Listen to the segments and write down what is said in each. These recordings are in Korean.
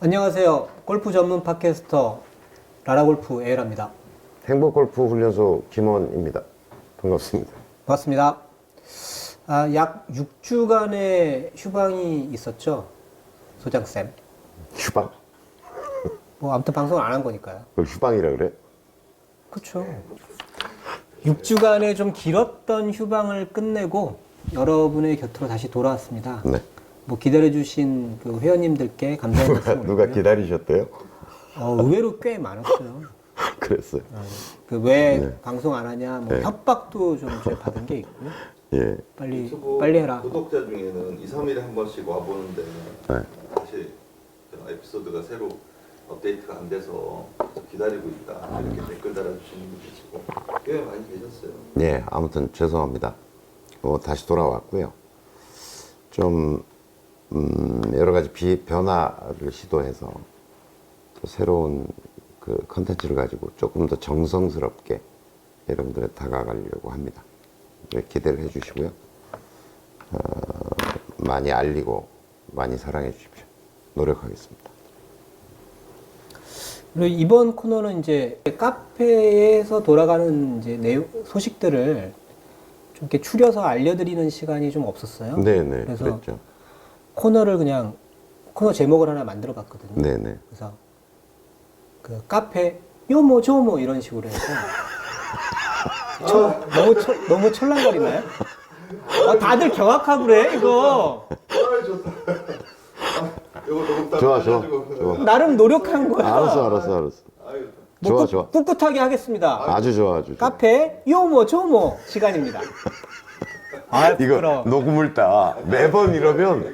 안녕하세요. 골프 전문 팟캐스터 라라골프 에일합니다. 행복골프 훈련소 김원입니다. 반갑습니다. 반갑습니다. 약 6주간의 휴방이 있었죠, 소장쌤. 휴방? 아무튼 방송을 안 한 거니까요. 그걸 휴방이라 그래? 그렇죠. 6주간의 좀 길었던 휴방을 끝내고 여러분의 곁으로 다시 돌아왔습니다. 네. 기다려주신 그 회원님들께 감사의 말씀을 누가 기다리셨대요? 의외로 꽤 많았어요. 그랬어요. 왜 네. 방송 안 하냐, 네. 협박도 좀 제가 받은 게 있고요. 예. 빨리 해라. 구독자 중에는 2, 3일에 한 번씩 와보는데 네. 사실 에피소드가 새로 업데이트가 안 돼서 계속 기다리고 있다 이렇게 댓글 달아주시는 분들 계시고 꽤 많이 계셨어요. 예, 아무튼 죄송합니다. 다시 돌아왔고요. 좀 여러 가지 변화를 시도해서 또 새로운 그 컨텐츠를 가지고 조금 더 정성스럽게 여러분들에 다가가려고 합니다. 기대를 해주시고요. 많이 알리고 많이 사랑해 주십시오. 노력하겠습니다. 그리고 이번 코너는 이제 카페에서 돌아가는 이제 소식들을 좀 이렇게 추려서 알려드리는 시간이 좀 없었어요. 네네. 그래서 그랬죠. 코너를 그냥 코너 제목을 하나 만들어 봤거든요. 네네. 그래서 그 카페 요모 조모 이런 식으로 해서 너무 촐랑거리나요? 다들 경악하고 그래 이거. 좋다. 이거 너무 좋아. 나름 노력한 거야. 알았어. 좋아. 꿋꿋하게 하겠습니다. 아주 좋아. 카페 요모 조모 시간입니다. 이거 부끄러워. 녹음을 따. 매번 이러면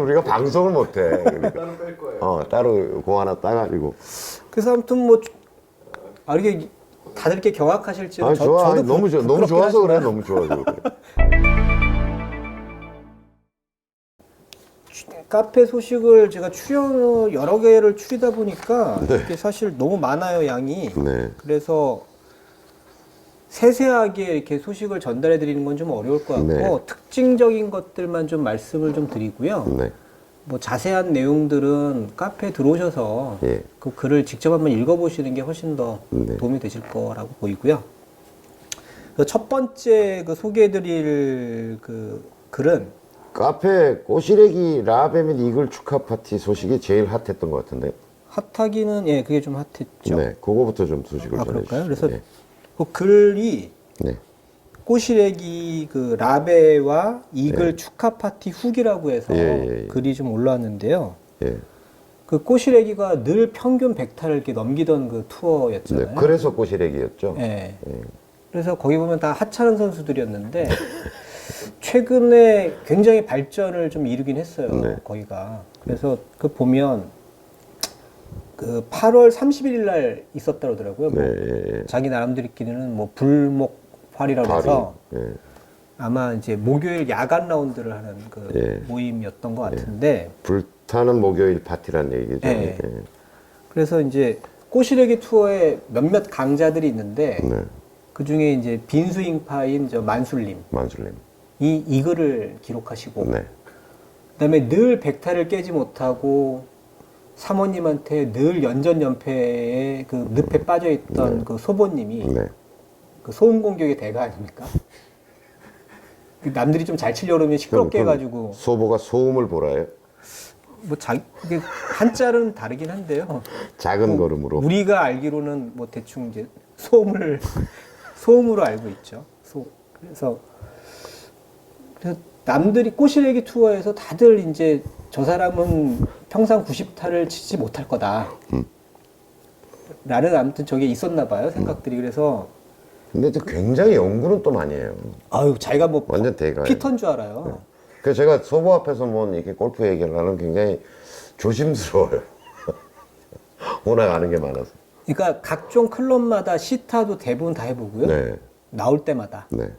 우리가 방송을 못해. 그러니까. 따로 뺄 거예요. 따로 공 하나 따가지고. 그래서 아무튼 이렇게 다들 이렇게 경악하실지는 좋아. 저도 너무 좋아서 하지만. 그래. 너무 좋아서 그래. 카페 소식을 제가 여러 개를 추리다 보니까 이게 사실 너무 많아요, 양이. 네. 그래서 세세하게 이렇게 소식을 전달해 드리는 건 좀 어려울 것 같고 네. 특징적인 것들만 좀 말씀을 좀 드리고요. 네. 자세한 내용들은 카페에 들어오셔서 예. 그 글을 직접 한번 읽어보시는 게 훨씬 더 네. 도움이 되실 거라고 보이고요. 첫 번째 소개해드릴 그 글은 카페 꼬시래기 라베 및 이글 축하 파티 소식이 제일 핫했던 것 같은데. 핫하기는 그게 좀 핫했죠. 네. 그거부터 좀 소식을 그럴까요? 전해주시죠. 그래서 네. 그 글이 네. 꼬시래기 그 라베와 이글 축하 파티 후기라고 해서 예. 글이 좀 올라왔는데요. 예. 그 꼬시래기가 늘 평균 100타를 이렇게 넘기던 그 투어였잖아요. 네. 그래서 꼬시래기였죠. 예. 그래서 거기 보면 다 하찮은 선수들이었는데 최근에 굉장히 발전을 좀 이루긴 했어요. 네. 거기가. 그래서 보면 그 8월 31일 날 있었다 그러더라고요. 네. 자기 나름대로끼리는 불목활이라고 해서 예. 아마 이제 목요일 야간 라운드를 하는 그 모임이었던 것 같은데 불타는 목요일 파티란 얘기죠. 네. 그래서 이제 꼬시래기 투어에 몇몇 강자들이 있는데 네. 그 중에 이제 빈스윙파인 만술님 만술님. 이 글을 기록하시고 네. 그다음에 늘 100타를 깨지 못하고 사모님한테 늘 연전연패에 그 늪에 빠져있던 그 소보님이 네. 그 소음 공격의 대가 아닙니까? 남들이 좀 잘 치려고 그러면 시끄럽게 그럼 해가지고 소보가 소음을 보라요? 이게 한자는 다르긴 한데요. 작은 걸음으로. 우리가 알기로는 대충 이제 소음으로 알고 있죠. 그래서 남들이 꼬시래기 투어에서 다들 이제 저 사람은 평상 90타를 치지 못할 거다. 라는 아무튼 저게 있었나 봐요, 생각들이. 그래서 근데 굉장히 연구는 또 많이 해요. 자기가 완전 대가예요. 피터인 줄 알아요. 그래서 제가 소보 앞에서 이렇게 골프 얘기를 하면 굉장히 조심스러워요. 워낙 아는 게 많아서. 그러니까 각종 클럽마다 시타도 대부분 다 해보고요. 네. 나올 때마다. 네.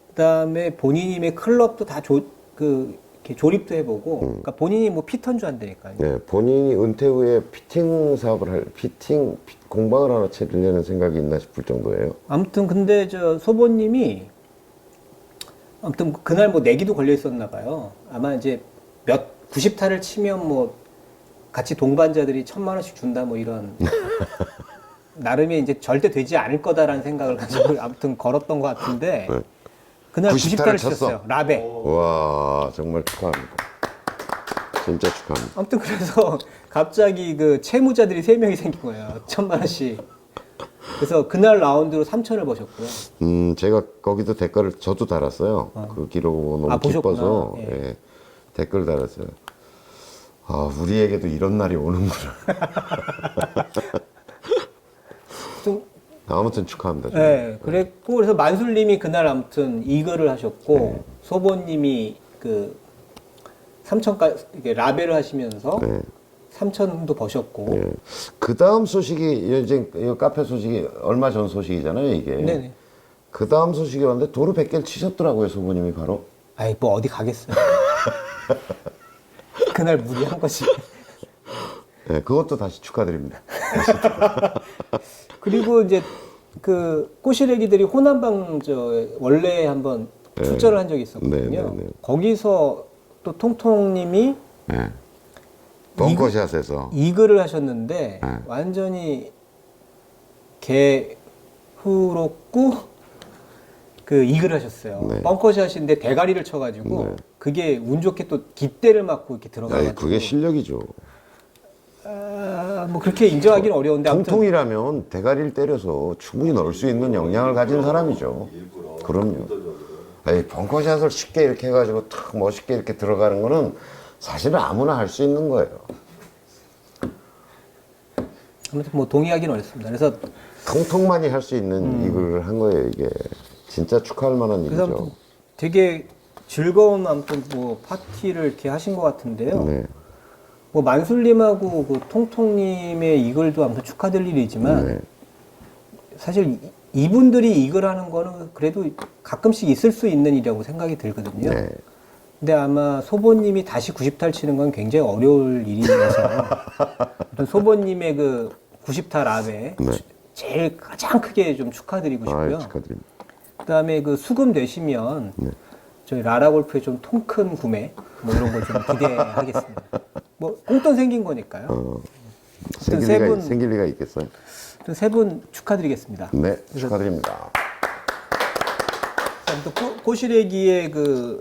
그다음에 본인의 클럽도 다 이렇게 조립도 해보고. 그러니까 본인이 피터인 줄 안다니까요. 네. 본인이 은퇴 후에 피팅 사업을 공방을 하나 차리려는 생각이 있나 싶을 정도예요. 아무튼 근데 소보님이 아무튼 그날 내기도 걸려 있었나 봐요. 아마 이제 90타를 치면 같이 동반자들이 1,000만 원씩 준다 뭐 이런 나름의 이제 절대 되지 않을 거다라는 생각을 가지고 아무튼 걸었던 것 같은데 네. 그날 90타를 90타를 쳤어. 치셨어요. 라베. 와 정말 축하합니다. 진짜 축하합니다. 아무튼 그래서 갑자기 그 채무자들이 3명이 생긴 거예요. 1,000만 원씩. 그래서 그날 라운드로 3,000을 버셨고요. 제가 거기도 댓글을 저도 달았어요. 그 기록을 보고 너무 보셨구나. 기뻐서 예. 예, 댓글 달았어요. 아 우리에게도 이런 날이 오는구나. 좀 아무튼 축하합니다. 정말. 네, 그랬고 그래서 만술님이 그날 아무튼 이글을 하셨고 네. 소보님이 그 3,000까지 이렇게 라벨을 하시면서 네. 3,000도 버셨고. 예. 그 다음 소식이 이제 이 카페 소식이 얼마 전 소식이잖아요 이게. 네네. 그 다음 소식이 왔는데 도로 100개를 치셨더라고요 소부님이 바로. 아이 뭐 어디 가겠어요. 그날 무리한 거지. 예, 그것도 다시 축하드립니다. 그리고 이제 그 꼬시래기들이 호남방 원래 한번 출전을 한 적이 있었거든요. 네, 네, 네. 거기서 또 통통님이 예. 벙커샷에서 이글을 하셨는데 네. 완전히 개후롭고 그 이글을 하셨어요. 네. 벙커샷인데 대가리를 쳐가지고 네. 그게 운 좋게 또 깃대를 맞고 이렇게 아이, 들어가가지고 그게 실력이죠. 뭐 그렇게 인정하기는 어려운데 아무튼 통통이라면 대가리를 때려서 충분히 넣을 수 있는 역량을 가진 사람이죠. 일부러 그럼요. 의도적으로. 아니, 벙커샷을 쉽게 이렇게 해가지고 탁 멋있게 이렇게 들어가는 거는 사실은 아무나 할 수 있는 거예요. 아무튼 뭐 동의하기는 어렵습니다. 그래서 통통만이 할 수 있는 이걸 한 거예요, 이게. 진짜 축하할 만한 그래서 일이죠. 아무튼 되게 즐거운 아무튼 뭐 파티를 이렇게 하신 것 같은데요. 네. 뭐 만술님하고 그 통통님의 이글도 아무튼 축하드릴 일이지만 네. 사실 이분들이 이글 하는 거는 그래도 가끔씩 있을 수 있는 일이라고 생각이 들거든요. 네. 근데 아마 소보님이 다시 90타를 치는 건 굉장히 어려울 일이라서 아무튼 소보님의 그 90타 랍에 네. 제일 가장 크게 좀 축하드리고 싶고요. 아, 축하드립니다. 그다음에 그 수금 되시면 네. 저희 라라골프의 좀 통 큰 구매 뭐 이런 거 좀 기대하겠습니다. 뭐 꽁돈 생긴 거니까요. 생길 리가 있겠어요? 세 분 축하드리겠습니다. 네, 축하드립니다. 또 꼬시래기의 그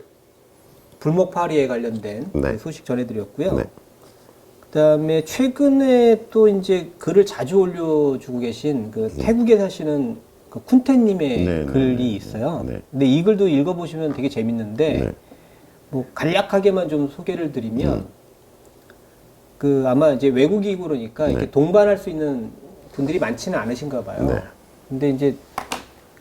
불목파리에 관련된 네. 그 소식 전해드렸고요. 네. 그다음에 최근에 또 이제 글을 자주 올려주고 계신 그 태국에 사시는 그 쿤테님의 네, 네, 글이 네, 있어요. 네. 근데 이 글도 읽어보시면 되게 재밌는데 네. 뭐 간략하게만 좀 소개를 드리면 그 아마 이제 외국이고 그러니까 이렇게 동반할 수 있는 분들이 많지는 않으신가 봐요. 네. 근데 이제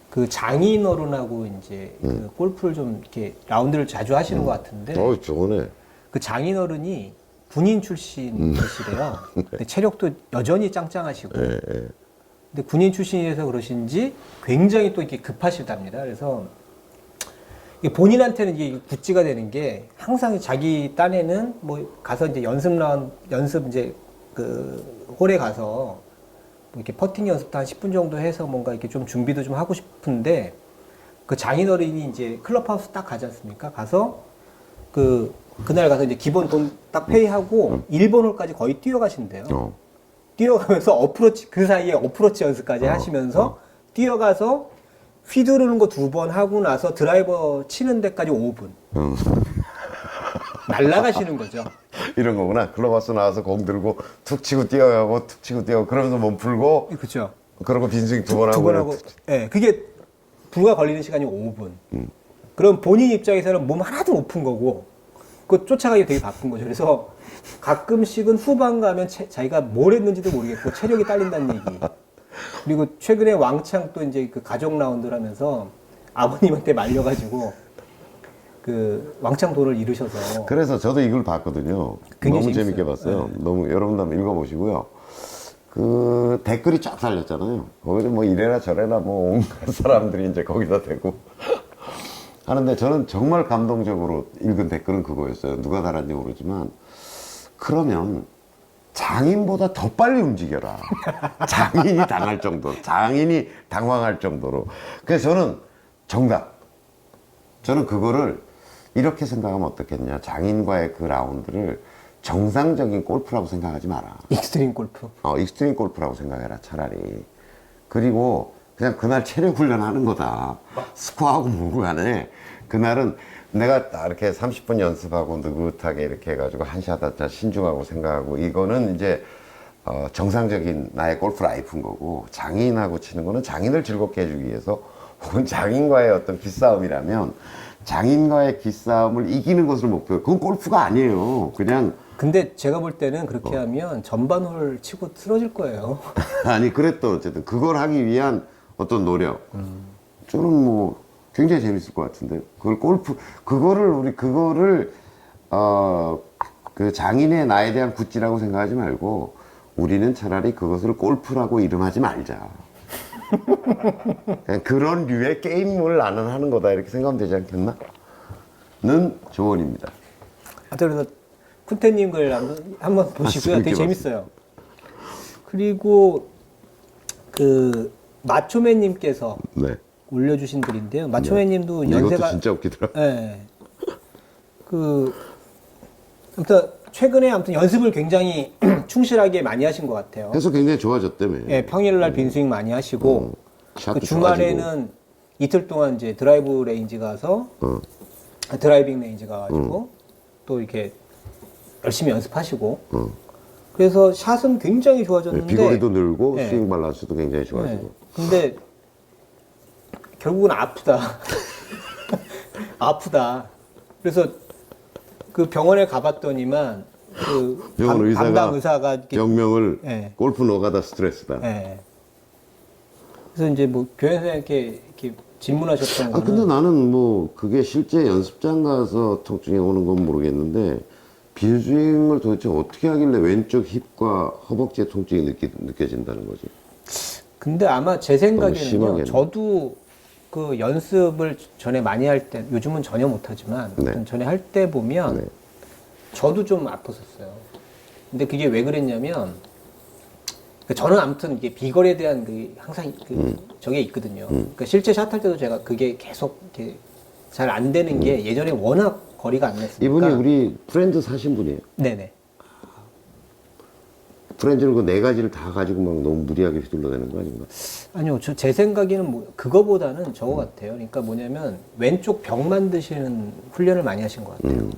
그 장인 어른하고 이제 그 골프를 좀 이렇게 라운드를 자주 하시는 것 같은데 좋네. 그 장인 어른이 군인 출신이시래요. 근데 체력도 여전히 짱짱하시고. 예, 예. 근데 군인 출신이라서 그러신지 굉장히 또 이렇게 급하시답니다. 그래서 이게 본인한테는 이게 굿즈가 되는 게 항상 자기 딴에는 뭐 가서 이제 연습 이제 그 홀에 가서 뭐 이렇게 퍼팅 연습도 한 10분 정도 해서 뭔가 이렇게 좀 준비도 좀 하고 싶은데 그 장인어른이 이제 클럽하우스 딱 가지 않습니까? 가서 그날 가서 이제 기본 돈 딱 페이하고 1번 홀까지 거의 뛰어가신대요. 뛰어가면서 어프로치, 그 사이에 어프로치 연습까지 하시면서 뛰어가서 휘두르는 거 2번 하고 나서 드라이버 치는 데까지 5분. 날아가시는 거죠. 이런 거구나. 클럽하우스 나와서 공 들고 툭 치고 뛰어가고 툭 치고 뛰어가고 그러면서 몸 풀고 그렇죠. 그러고 빈스윙 2번 하고. 2번 하고. 예, 그게 불과 걸리는 시간이 5분. 그럼 본인 입장에서는 몸 하나도 못 푼 거고, 그거 쫓아가기 되게 바쁜 거죠. 그래서 가끔씩은 후반 가면 자기가 뭘 했는지도 모르겠고 체력이 딸린다는 얘기. 그리고 최근에 왕창 또 이제 그 가족 라운드를 하면서 아버님한테 말려가지고 그 왕창 돈을 잃으셔서. 그래서 저도 이걸 봤거든요. 굉장히 너무 재밌어요. 재밌게 봤어요. 네. 너무 여러분도 한번 읽어보시고요. 그 댓글이 쫙 달렸잖아요. 거기서 뭐 이래라 저래라 뭐 온갖 사람들이 이제 거기다 대고 하는데 저는 정말 감동적으로 읽은 댓글은 그거였어요. 누가 달았는지 모르지만 그러면 장인보다 더 빨리 움직여라. 장인이 당할 정도로, 장인이 당황할 정도로. 그래서 저는 저는 그거를 이렇게 생각하면 어떻겠냐. 장인과의 그 라운드를 정상적인 골프라고 생각하지 마라. 익스트림 골프. 익스트림 골프라고 생각해라, 차라리. 그리고 그냥 그날 체력 훈련하는 거다. 스코어하고 뭐고 간에 그날은 내가 딱 이렇게 30분 연습하고 느긋하게 이렇게 해가지고 한 샷 한 샷 신중하고 생각하고 이거는 이제 정상적인 나의 골프 라이프인 거고, 장인하고 치는 거는 장인을 즐겁게 해주기 위해서 혹은 장인과의 어떤 기싸움이라면 장인과의 기싸움을 이기는 것을 목표로, 그건 골프가 아니에요. 그냥 근데 제가 볼 때는 그렇게 하면 전반홀 치고 쓰러질 거예요. 아니 그랬던 어쨌든 그걸 하기 위한 어떤 노력. 저는 뭐 굉장히 재밌을 것 같은데, 그걸 골프 그거를 그 장인의 나에 대한 굿즈라고 생각하지 말고 우리는 차라리 그것을 골프라고 이름하지 말자. 그냥 그런 류의 게임을 나는 하는 거다 이렇게 생각하면 되지 않겠나? 는 조언입니다. 그래서 쿤테님 글 한번 보시고요. 되게 재밌게 재밌어요. 그리고 그 마초맨님께서 네. 올려주신 글인데요. 마초맨님도 이것도 연세가 진짜 웃기더라. 네. 아무튼 최근에 연습을 굉장히 충실하게 많이 하신 것 같아요. 해서 굉장히 좋아졌다며. 예, 평일날 빈스윙 많이 하시고 샷도 그 주말에는 이틀 동안 이제 드라이브 레인지 가서 드라이빙 레인지 가가지고 또 이렇게 열심히 연습하시고 그래서 샷은 굉장히 좋아졌는데 비거리도 늘고 네. 스윙 밸런스도 굉장히 좋아지고. 네. 근데 결국은 아프다. 아프다. 그래서 그 병원에 가봤더니만 그 병원 담당 의사가 이렇게 병명을 네. 골프 노가다 스트레스다. 네. 그래서 이제 뭐 교회선생님께 이렇게 질문하셨던 거는 근데 나는 뭐 그게 실제 연습장 가서 통증이 오는 건 모르겠는데 빈스윙을 도대체 어떻게 하길래 왼쪽 힙과 허벅지에 통증이 느껴진다는 거지. 근데 아마 제 너무 생각에는요. 심하겠네. 저도 그 연습을 전에 많이 할 때, 요즘은 전혀 못하지만 네. 전에 할 때 보면 네. 저도 좀 아팠었어요. 근데 그게 왜 그랬냐면 저는 아무튼 이게 비거리에 대한 항상 저게 있거든요. 그러니까 실제 샷할 때도 제가 그게 계속 잘 안 되는 게 예전에 워낙 거리가 안 났으니까. 이분이 우리 프렌즈 사신 분이에요. 네네. 프렌즈를 그 네 가지를 다 가지고 막 너무 무리하게 휘둘러대는 거 아닌가? 아니요, 제 생각에는 그거보다는 저거 같아요. 그러니까 뭐냐면 왼쪽 벽 만드시는 훈련을 많이 하신 것 같아요.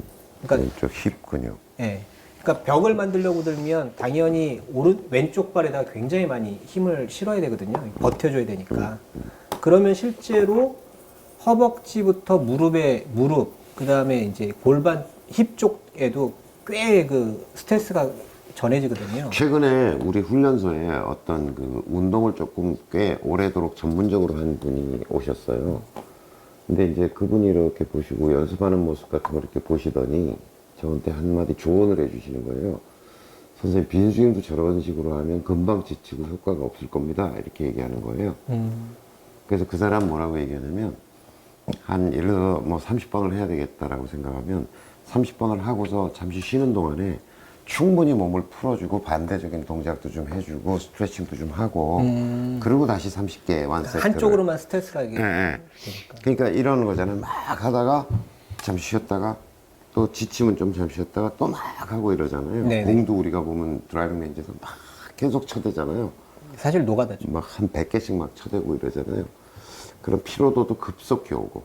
그러니까 왼쪽 힙 근육. 예. 그러니까 벽을 만들려고 들면 당연히 왼쪽 발에다가 굉장히 많이 힘을 실어야 되거든요. 버텨줘야 되니까. 그러면 실제로 허벅지부터 무릎, 그 다음에 이제 골반, 힙 쪽에도 꽤 그 스트레스가 전해지거든요. 최근에 우리 훈련소에 어떤 그 운동을 조금 꽤 오래도록 전문적으로 한 분이 오셨어요. 근데 이제 그분이 이렇게 보시고 연습하는 모습 같은 걸 이렇게 보시더니 저한테 한마디 조언을 해주시는 거예요. 선생님, 빈스윙도 저런 식으로 하면 금방 지치고 효과가 없을 겁니다. 이렇게 얘기하는 거예요. 그래서 그 사람 뭐라고 얘기하냐면, 예를 들어 뭐 30번을 해야 되겠다라고 생각하면 30번을 하고서 잠시 쉬는 동안에 충분히 몸을 풀어주고 반대적인 동작도 좀 해주고 스트레칭도 좀 하고 그리고 다시 30개 완세트를 한쪽으로만 스트레스가 이게 네. 그러니까 이러는 거잖아요. 막 하다가 잠시 쉬었다가 또 지치면 좀 잠시 쉬었다가 또 막 하고 이러잖아요. 네네. 공도 우리가 보면 드라이빙 레인지에서 막 계속 쳐대잖아요. 사실 노가다죠. 막 한 100개씩 막 쳐대고 이러잖아요. 그럼 피로도도 급속히 오고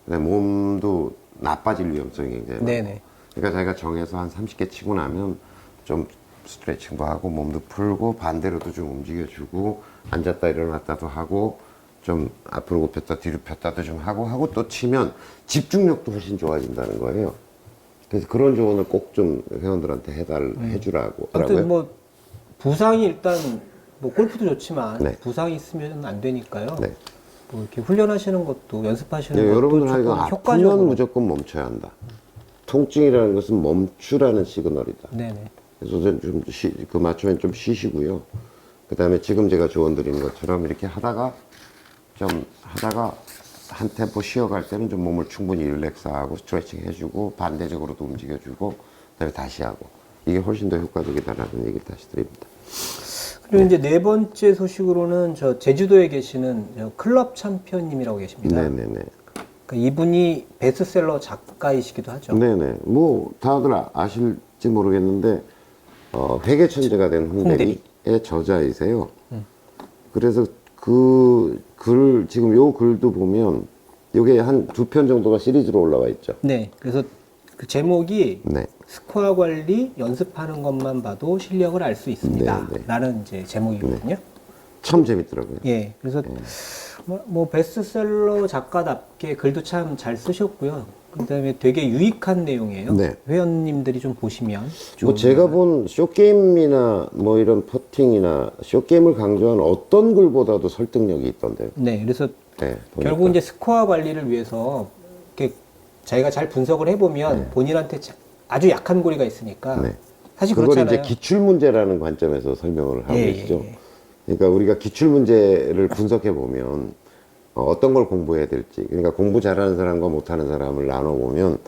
그다음에 몸도 나빠질 위험성이 굉장히 많고. 네네. 그러니까 자기가 정해서 한 30개 치고 나면 좀 스트레칭도 하고 몸도 풀고 반대로도 좀 움직여주고 앉았다 일어났다도 하고 좀 앞으로 굽혔다 뒤로 폈다도 좀 하고 또 치면 집중력도 훨씬 좋아진다는 거예요. 그래서 그런 조언을 꼭 좀 회원들한테 해주라고. 아무튼 뭐 부상이 일단 뭐 골프도 좋지만 네. 부상이 있으면 안 되니까요. 네. 뭐 이렇게 훈련하시는 것도 연습하시는 네, 것도 여러분들 조금 하여간 아프면 효과적으로. 무조건 멈춰야 한다. 통증이라는 것은 멈추라는 시그널이다. 네네. 그래서 그 맞추면 좀 쉬시고요. 그 다음에 지금 제가 조언 드리는 것처럼 이렇게 하다가 한 템포 쉬어갈 때는 좀 몸을 충분히 릴렉스하고 스트레칭 해주고 반대적으로도 움직여주고 그다음에 다시 하고 이게 훨씬 더 효과적이다라는 얘기를 다시 드립니다. 그리고 이제 네 번째 소식으로는 저 제주도에 계시는 저 클럽 챔피언님이라고 계십니다. 네네네. 그러니까 이분이 베스트셀러 작가이시기도 하죠. 네네. 뭐 다들 아실 아실지 모르겠는데 회계 천재가 된 홍대리의 저자이세요. 그래서 그 글 지금 요 글도 보면 요게 한 2편 정도가 시리즈로 올라와 있죠. 네. 그래서 그 제목이 네. 스코어 관리 연습하는 것만 봐도 실력을 알 수 있습니다. 네, 네. 라는 이제 제목이거든요. 참 재밌더라고요. 예. 그래서 뭐 베스트셀러 작가답게 글도 참 잘 쓰셨고요. 그다음에 되게 유익한 내용이에요. 네. 회원님들이 좀 보시면 뭐 좋은 제가 본 쇼게임이나 뭐 이런 퍼팅이나 쇼게임을 강조하는 어떤 글보다도 설득력이 있던데요. 네. 그래서 네, 결국 보니까. 이제 스코어 관리를 위해서 이렇게 자기가 잘 분석을 해보면 본인한테 아주 약한 고리가 있으니까 네. 사실 그걸 그렇잖아요. 이제 기출문제라는 관점에서 설명을 하고 예, 있죠. 예, 예. 그러니까 우리가 기출문제를 분석해 보면 어떤 걸 공부해야 될지, 그러니까 공부 잘하는 사람과 못하는 사람을 나눠보면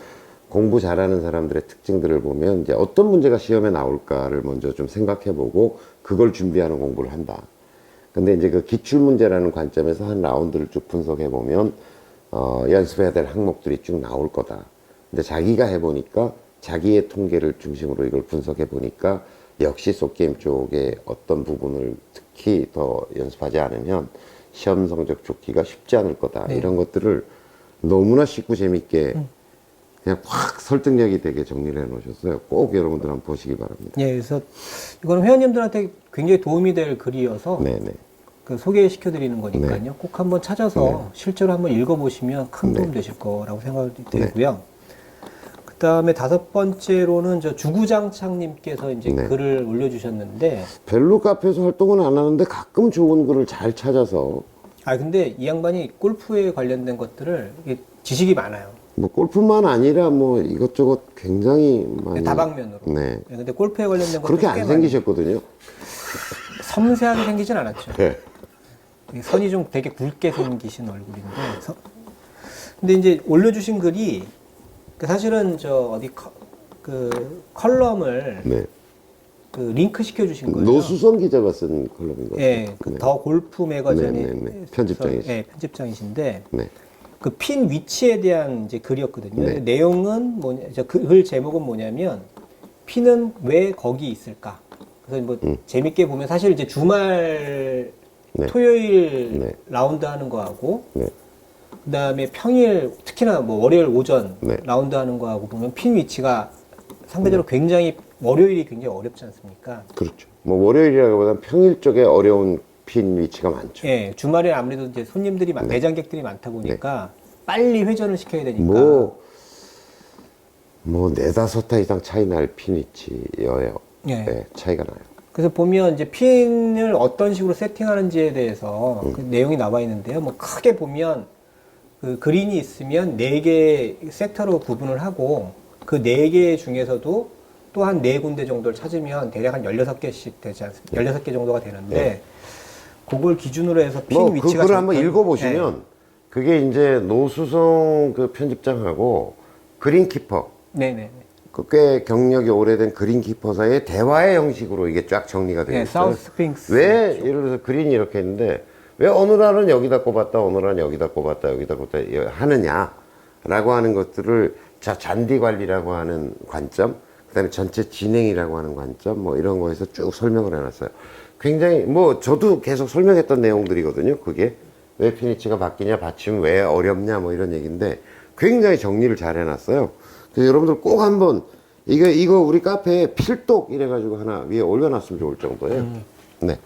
공부 잘하는 사람들의 특징들을 보면 이제 어떤 문제가 시험에 나올까를 먼저 좀 생각해 보고 그걸 준비하는 공부를 한다. 근데 이제 그 기출문제라는 관점에서 한 라운드를 쭉 분석해 보면 연습해야 될 항목들이 쭉 나올 거다. 근데 자기가 해보니까 자기의 통계를 중심으로 이걸 분석해 보니까 역시 속게임 쪽에 어떤 부분을 특히 더 연습하지 않으면 시험 성적 좋기가 쉽지 않을 거다. 네. 이런 것들을 너무나 쉽고 재밌게 그냥 확 설득력이 되게 정리를 해 놓으셨어요. 꼭 여러분들 한번 보시기 바랍니다. 예, 그래서 이거는 회원님들한테 굉장히 도움이 될 글이어서 네네. 그 소개시켜 드리는 거니까요. 꼭 한번 찾아서 실제로 한번 읽어보시면 큰 도움 되실 거라고 생각이 들고요. 그 다음에 5번째로는 저 주구장창님께서 이제 네. 글을 올려주셨는데, 별로 카페에서 활동은 안 하는데 가끔 좋은 글을 잘 찾아서 근데 이 양반이 골프에 관련된 것들을 이게 지식이 많아요. 뭐 골프만 아니라 뭐 이것저것 굉장히 많이 다방면으로. 네. 근데 골프에 관련된 것도 그렇게 안 생기셨거든요. 섬세하게 생기진 않았죠. 네. 선이 좀 되게 굵게 생기신 얼굴인데. 근데 이제 올려주신 글이 사실은 그 컬럼을 네. 그 링크 시켜주신 거예요. 노수성 기자가 쓴 컬럼인 것 같아요. 예, 그 더 골프 매거진의 네, 네, 네. 편집장이시죠. 예, 편집장이신데 네. 그 핀 위치에 대한 이제 글이었거든요. 네. 내용은 뭐냐, 글 제목은 뭐냐면 핀은 왜 거기 있을까? 그래서 뭐 재밌게 보면 사실 이제 주말 네. 토요일 네. 라운드 하는 거하고 네. 그다음에 평일 특히나 뭐 월요일 오전 네. 라운드 하는 거하고 보면 핀 위치가 상대적으로 굉장히 월요일이 굉장히 어렵지 않습니까? 그렇죠. 뭐 월요일이라기보다는 평일 쪽에 어려운 핀 위치가 많죠. 예, 주말에 아무래도 이제 손님들이 매장객들이 많다 보니까 빨리 회전을 시켜야 되니까. 뭐 4-5타 이상 차이 날 핀 위치여요. 예. 네, 차이가 나요. 그래서 보면 이제 핀을 어떤 식으로 세팅하는지에 대해서 그 내용이 나와 있는데요. 뭐 크게 보면 그 그린이 있으면 4개 섹터로 구분을 하고 그 4개 중에서도 또 한 4군데 정도를 찾으면 대략 한 16개씩 되지 않습니까? 16개 정도가 되는데 그걸 기준으로 해서 핀 뭐 위치가 그걸 한번 잠깐- 읽어보시면 그게 이제 노수성 그 편집장하고 그린키퍼 네네. 꽤 경력이 오래된 그린키퍼 사이의 대화의 형식으로 이게 쫙 정리가 되어 네, 있어요. 사우스 스핑스. 왜 예를 들어서 그린이 이렇게 있는데 왜 어느 날은 여기다 꼽았다 어느 날은 여기다 꼽았다 여기다 꼽았다 하느냐라고 하는 것들을 잔디 관리라고 하는 관점, 그다음에 전체 진행이라고 하는 관점, 뭐 이런 거에서 쭉 설명을 해놨어요. 굉장히 뭐 저도 계속 설명했던 내용들이거든요. 그게 왜 피니치가 바뀌냐, 받침 왜 어렵냐, 뭐 이런 얘기인데 굉장히 정리를 잘 해놨어요. 그래서 여러분들 꼭 한번 이거 우리 카페에 필독 이래가지고 하나 위에 올려놨으면 좋을 정도예요. 네,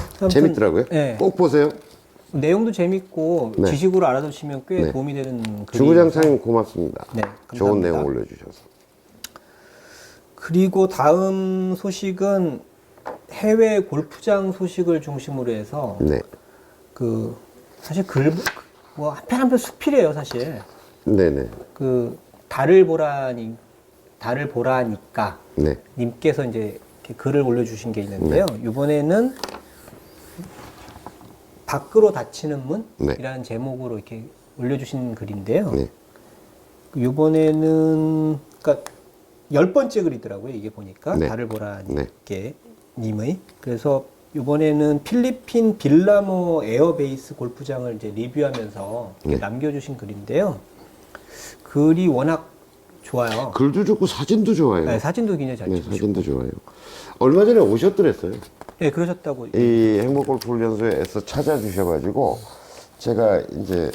아무튼, 재밌더라고요. 네. 꼭 보세요. 내용도 재밌고 네. 지식으로 알아두시면 꽤 네. 도움이 되는 글이어서. 주구장창님 고맙습니다. 네, 좋은 감사합니다. 내용 올려주셔서. 그리고 다음 소식은 해외 골프장 소식을 중심으로 해서 네, 그 사실 뭐 한편 한편 수필이에요 사실. 네네, 그 달을 보라니까 네, 님께서 이제 이렇게 글을 올려주신 게 있는데요. 이번에는 밖으로 닫히는 문이라는 제목으로 이렇게 올려주신 글인데요. 네, 이번에는 그러니까 10번째 글이더라고요. 이게 보니까 네. 달을 보라니께 님의. 그래서 이번에는 필리핀 빌라모 에어베이스 골프장을 이제 리뷰하면서 이렇게 네. 남겨주신 글인데요. 글이 워낙 좋아요. 글도 좋고 사진도 좋아요. 네, 사진도 굉장히 잘 네, 찍으시고. 사진도 좋아요. 얼마 전에 오셨더랬어요. 네, 그러셨다고. 이 행복골프훈련소에서 찾아주셔가지고 제가 이제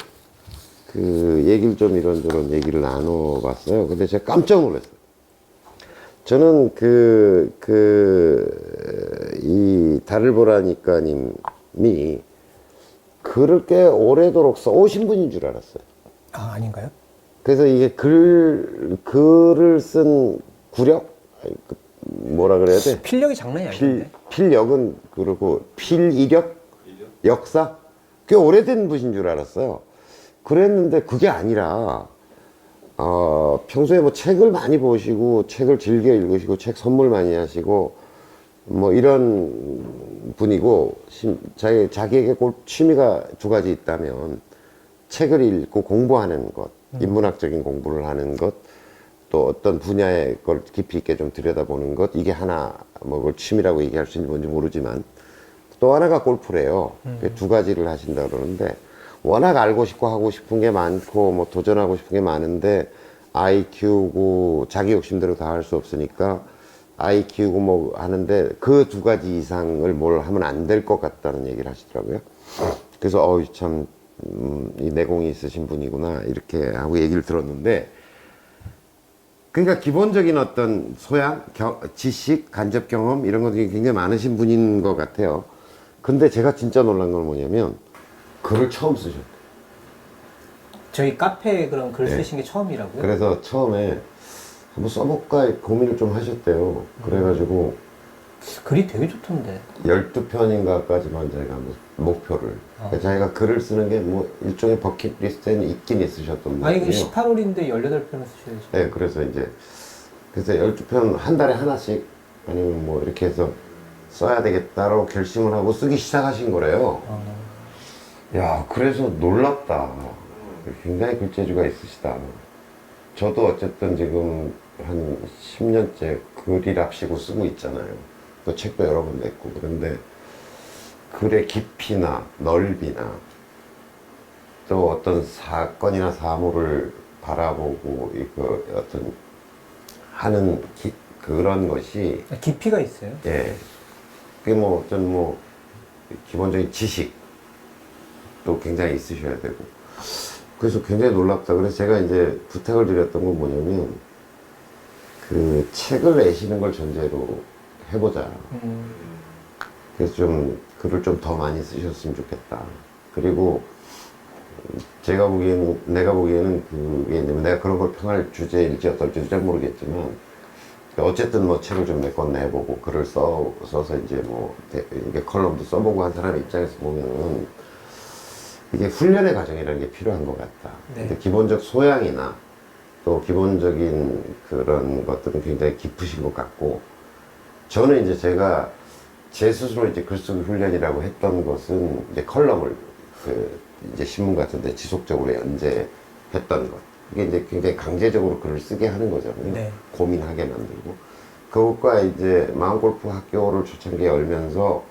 그 얘기를 좀 이런저런 얘기를 나눠봤어요. 근데 제가 깜짝 놀랐어요. 저는 이 달을 보라니까 님이 글을 꽤 오래도록 써오신 분인 줄 알았어요. 아, 아닌가요? 그래서 이게 글을 쓴 구력? 아니, 뭐라 그래야 돼? 필력이 장난이 아닌데. 필력은 그렇고 필이력? 역사? 꽤 오래된 분인 줄 알았어요. 그랬는데 그게 아니라 평소에 뭐 책을 많이 보시고 책을 즐겨 읽으시고 책 선물 많이 하시고 뭐 이런 분이고 자기에게 꼭 취미가 두 가지 있다면 책을 읽고 공부하는 것, 인문학적인 공부를 하는 것, 또 어떤 분야의 걸 깊이 있게 좀 들여다보는 것, 이게 하나 뭐 그걸 취미라고 얘기할 수 있는지 뭔지 모르지만 또 하나가 골프래요. 두 가지를 하신다 그러는데 워낙 알고 싶고 하고 싶은 게 많고 뭐 도전하고 싶은 게 많은데 아이 키우고 자기 욕심대로 다 할 수 없으니까 아이 키우고 뭐 하는데 그 두 가지 이상을 뭘 하면 안 될 것 같다는 얘기를 하시더라고요. 그래서 참 이 내공이 있으신 분이구나 이렇게 하고 얘기를 들었는데, 그러니까 기본적인 어떤 소양, 지식, 간접 경험 이런 것들이 굉장히 많으신 분인 것 같아요. 근데 제가 진짜 놀란 건 뭐냐면 글을 처음 쓰셨대요. 저희 카페에 그런 글 네. 쓰신 게 처음이라고요? 그래서 처음에 한번 써볼까 고민을 좀 하셨대요. 그래가지고 글이 되게 좋던데. 12편인가까지만 자기가 목표를. 그러니까 자기가 글을 쓰는 게 뭐 일종의 버킷리스트에는 있긴 있으셨던 아니, 거예요. 18월인데 18편을 쓰셔야죠. 네, 그래서 12편 한 달에 하나씩 아니면 뭐 이렇게 해서 써야 되겠다라고 결심을 하고 쓰기 시작하신 거래요. 야, 그래서 놀랍다. 굉장히 글재주가 있으시다. 저도 어쨌든 지금 한 10년째 글이랍시고 쓰고 있잖아요. 또 책도 여러 번 냈고. 그런데 글의 깊이나 넓이나 또 어떤 사건이나 사물을 바라보고 어떤 하는 그런 것이, 깊이가 있어요. 예, 그게 뭐 어떤 뭐 기본적인 지식도 굉장히 있으셔야 되고. 그래서 굉장히 놀랍다. 그래서 제가 이제 부탁을 드렸던 건 뭐냐면 그 책을 내시는 걸 전제로 해보자. 그래서 좀 글을 좀 더 많이 쓰셨으면 좋겠다. 그리고 내가 보기에는 그게 이제 내가 그런 걸 평할 주제일지 어떨지 잘 모르겠지만 어쨌든 뭐 책을 좀 몇 권 내보고 글을 써서 이제 뭐 이게 컬럼도 써보고 한 사람 입장에서 보면은 이게 훈련의 과정이라는 게 필요한 것 같다. 네. 근데 기본적 소양이나 또 기본적인 그런 것들은 굉장히 깊으신 것 같고, 저는 이제 제가 제 스스로 이제 글쓰기 훈련이라고 했던 것은 이제 컬럼을 이제 신문 같은 데 지속적으로 연재했던 것. 이게 이제 굉장히 강제적으로 글을 쓰게 하는 거잖아요. 네. 고민하게 만들고. 그것과 이제 마음골프 학교를 초창기에 열면서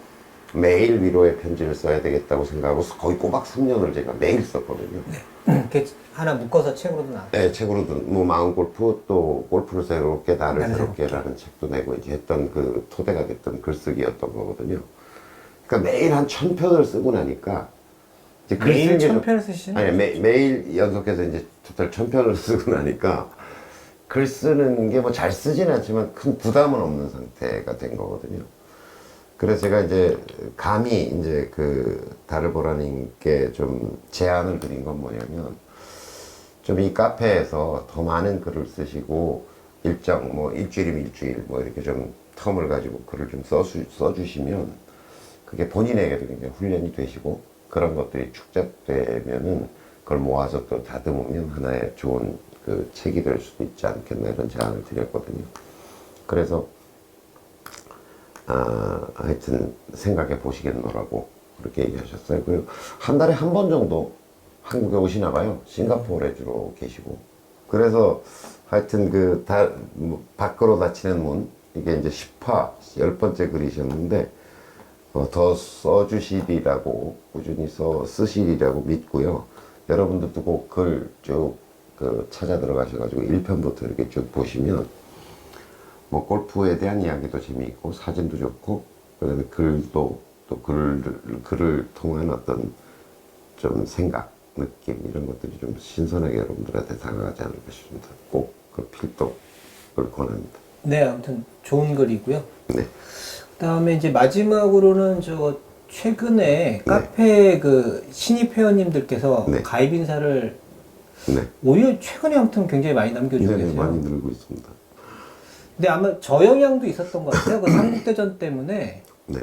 매일 위로의 편지를 써야 되겠다고 생각하고 거의 꼬박 3년을 제가 매일 썼거든요. 이렇게 하나 묶어서 책으로도 나왔어요. 네, 책으로도 뭐 마음골프 또 골프를 새롭게 나를 나를 새롭게라는 책도 내고 이제 했던 그 토대가 됐던 글쓰기였던 거거든요. 그러니까 매일 한 1000편을 쓰고 나니까 이제 글 매일 쓰는 게 좀- 1000편을 쓰시는 아니 거죠? 매일 연속해서 이제 토탈 1000편을 쓰고 나니까 글 쓰는 게 뭐 잘 쓰진 않지만 큰 부담은 없는 상태가 된 거거든요. 그래서 제가 이제 감히 이제 그 달을 보라님께 좀 제안을 드린 건 뭐냐면 좀 이 카페에서 더 많은 글을 쓰시고 일정 뭐 일주일이면 일주일 뭐 이렇게 좀 텀을 가지고 글을 좀 써주시면 그게 본인에게도 굉장히 훈련이 되시고 그런 것들이 축적되면은 그걸 모아서 또 다듬으면 하나의 좋은 그 책이 될 수도 있지 않겠나 이런 제안을 드렸거든요. 그래서 하여튼 생각해 보시겠노라고 그렇게 얘기하셨어요. 그리고 한 달에 한 번 정도 한국에 오시나 봐요. 싱가포르에 주로 계시고. 그래서 하여튼 밖으로 닫히는 문, 이게 이제 10화, 10번째 글이셨는데, 더 써주시리라고, 꾸준히 쓰시리라고 믿고요. 여러분들도 꼭 글 쭉 그 찾아 들어가셔가지고 1편부터 이렇게 쭉 보시면 뭐 골프에 대한 이야기도 재미있고 사진도 좋고 그다음에 글도 또 글을 통한 어떤 좀 생각, 느낌 이런 것들이 좀 신선하게 여러분들한테 다가가지 않을까 싶습니다. 꼭 그 필독을 권합니다. 네, 아무튼 좋은 글이고요. 네. 그다음에 이제 마지막으로는 저 최근에 카페 그 신입 회원님들께서 네. 가입 인사를 네. 오히려 최근에 아무튼 굉장히 많이 남겨주고 네, 계세요. 많이 늘고 있습니다. 근데 아마 저 영향도 있었던 것 같아요. 그 삼국대전 때문에 네.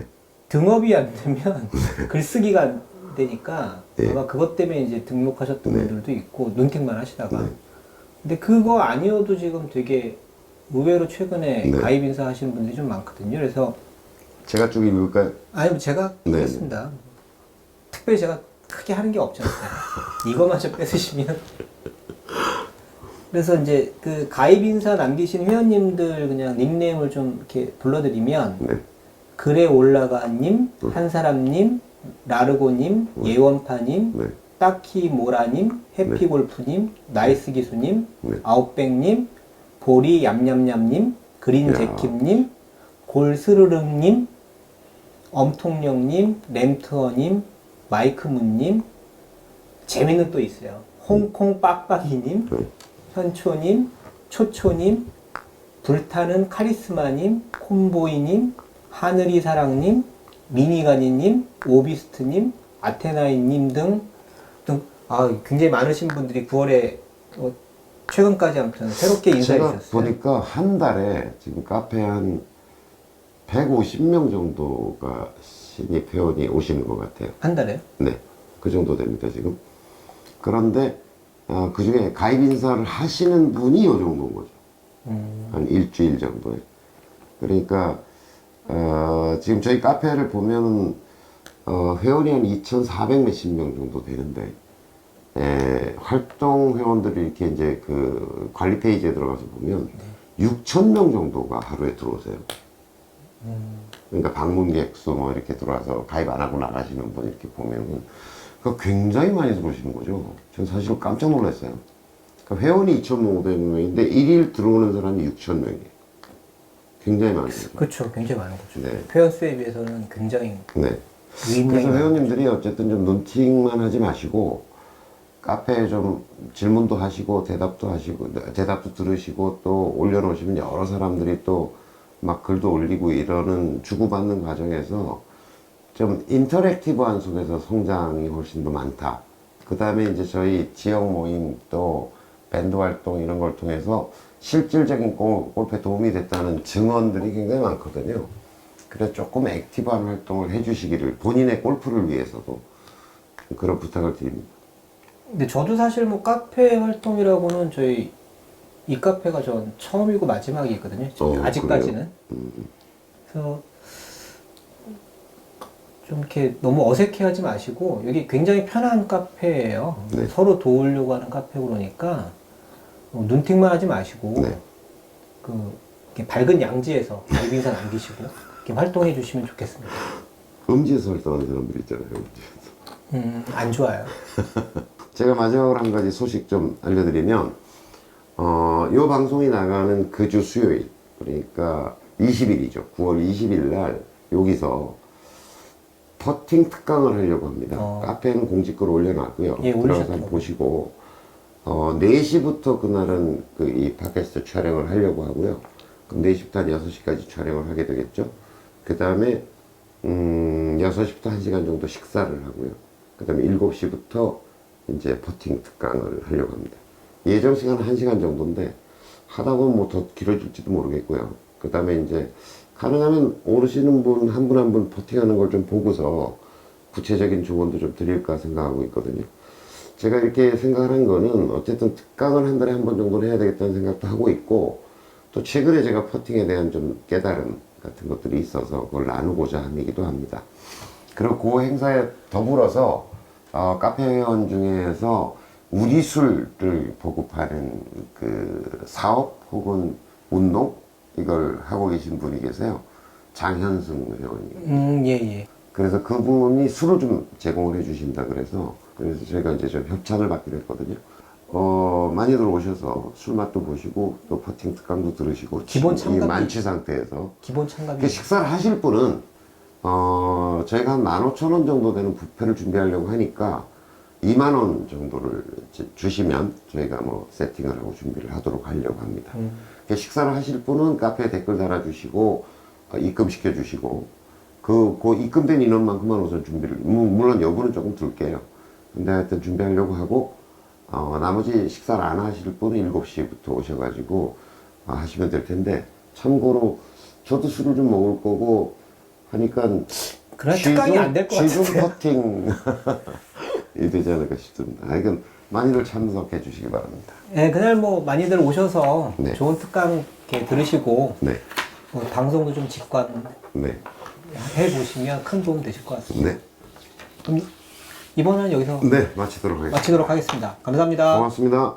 등업이 안 되면 글쓰기가 안 되니까 네. 아마 그것 때문에 이제 등록하셨던 네. 분들도 있고 눈팅만 하시다가 네. 근데 그거 아니어도 지금 되게 의외로 최근에 네. 가입 인사 하시는 분들이 좀 많거든요. 그래서 제가 쭉 읽을까요? 아니 제가 네. 했습니다. 특별히 제가 크게 하는 게 없잖아요. 이거마저 뺏으시면. 그래서 이제 그 가입 인사 남기신 회원님들 그냥 닉네임을 좀 이렇게 불러드리면 네. 글에 올라가님, 한사람님, 라르고님, 예원파님, 네. 딱히 모라님, 해피골프님, 나이스 기수님, 네. 아웃백님, 보리 얌얌얌님, 그린 야. 제킴님, 골스르릉님, 엄통령님, 램트어님, 마이크문님, 재밌는 또 있어요. 홍콩 빡빡이님, 네. 현초님, 초초님, 불타는 카리스마님, 콤보이님, 하늘이 사랑님, 미니가니님, 오비스트님, 아테나이님 등 굉장히 많으신 분들이 9월에 최근까지 아무튼 새롭게 인사해 제가 주셨어요. 보니까 한 달에 지금 카페에 한 150명 정도가 신입 회원이 오시는 것 같아요. 한 달에? 네. 그 정도 됩니다, 지금. 그런데, 그 중에 가입 인사를 하시는 분이 이 정도인 거죠. 한 일주일 정도에. 그러니까, 지금 저희 카페를 보면, 회원이 한 2,400 몇십 명 정도 되는데, 활동 회원들이 이렇게 이제 그 관리 페이지에 들어가서 보면, 6,000명 정도가 하루에 들어오세요. 그러니까 방문객 수 뭐 이렇게 들어와서 가입 안 하고 나가시는 분 이렇게 보면은 그 굉장히 많이 들어오시는 거죠. 저는 사실 깜짝 놀랐어요. 그러니까 회원이 2,500명인데 일일 들어오는 사람이 6,000명이에요. 굉장히 많은 거죠. 그렇죠. 굉장히 많은 거죠. 네. 회원 수에 비해서는 굉장히 네. 유입량이 그래서 많은 회원님들이 어쨌든 좀 눈팅만 하지 마시고 카페에 좀 질문도 하시고 대답도 들으시고 또 올려놓으시면 여러 사람들이 또 막 글도 올리고 이러는 주고받는 과정에서 좀 인터랙티브한 속에서 성장이 훨씬 더 많다. 그 다음에 이제 저희 지역 모임 또 밴드 활동 이런 걸 통해서 실질적인 골프에 도움이 됐다는 증언들이 굉장히 많거든요. 그래서 조금 액티브한 활동을 해주시기를 본인의 골프를 위해서도 그런 부탁을 드립니다. 근데 저도 사실 뭐 카페 활동이라고는 저희 이 카페가 전 처음이고 마지막이거든요. 아직까지는. 그래서 좀 이렇게 너무 어색해하지 마시고 여기 굉장히 편한 카페예요. 네. 서로 도우려고 하는 카페고 그러니까 눈팅만 하지 마시고 네. 그 이렇게 밝은 양지에서 가입 인사 남기시고 이렇게 활동해 주시면 좋겠습니다. 음지에서 활동하는 사람들 있잖아요. 음지에서. 안 좋아요. 제가 마지막으로 한 가지 소식 좀 알려드리면 요 방송이 나가는 그 주 수요일 그러니까 20일이죠. 9월 20일 날 여기서 퍼팅 특강을 하려고 합니다. 카페는 공지글을 올려놨고요. 예, 들어가서 올리셨더라고요. 한번 보시고 4시부터 그날은 그 이 팟캐스트 촬영을 하려고 하고요. 그럼 4시부터 한 6시까지 촬영을 하게 되겠죠. 그 다음에 6시부터 1시간 정도 식사를 하고요. 그 다음에 7시부터 이제 퍼팅 특강을 하려고 합니다. 예정 시간은 1시간 정도인데 하다 보면 뭐 더 길어질지도 모르겠고요. 그 다음에 이제 가능하면 오르시는 분 한 분 한 분 퍼팅하는 걸 좀 보고서 구체적인 조언도 좀 드릴까 생각하고 있거든요. 제가 이렇게 생각을 한 거는 어쨌든 특강을 한 달에 한 번 정도는 해야 되겠다는 생각도 하고 있고 또 최근에 제가 퍼팅에 대한 좀 깨달음 같은 것들이 있어서 그걸 나누고자 한 얘기도 합니다. 그리고 그 행사에 더불어서 카페 회원 중에서 우리술을 보급하는 그 사업 혹은 운동 이걸 하고 계신 분이 계세요. 장현승 회원님. 예. 그래서 그분이 술을 좀 제공을 해주신다 그래서 저희가 이제 좀 협찬을 받기로 했거든요. 많이들 오셔서 술 맛도 보시고 또 퍼팅 특강도 들으시고 기본 지금 이 참가비- 만취 상태에서 기본 참가비. 그 식사를 하실 분은 저희가 한 15,000원 정도 되는 뷔페를 준비하려고 하니까 2만 원 정도를 주시면 저희가 뭐 세팅을 하고 준비를 하도록 하려고 합니다. 그 식사를 하실 분은 카페에 댓글 달아주시고 입금시켜 주시고 그 입금된 인원만큼만 우선 준비를 물론 여부는 조금 둘게요. 근데 하여튼 준비하려고 하고 나머지 식사를 안 하실 분은 7시부터 오셔가지고 하시면 될 텐데 참고로 저도 술을 좀 먹을 거고 하니까 그런 특강이 안 될 것 취중 같은데. 퍼팅 이 되지 않을까 싶습니다. 하여간 많이들 참석해 주시기 바랍니다. 네, 그날 뭐 많이들 오셔서 네. 좋은 특강 이렇게 들으시고 네, 뭐 방송도 좀 직관 네, 해보시면 큰 도움 되실 것 같습니다. 네, 그럼 이번은 여기서 네, 마치도록 하겠습니다. 마치도록 하겠습니다. 감사합니다. 고맙습니다.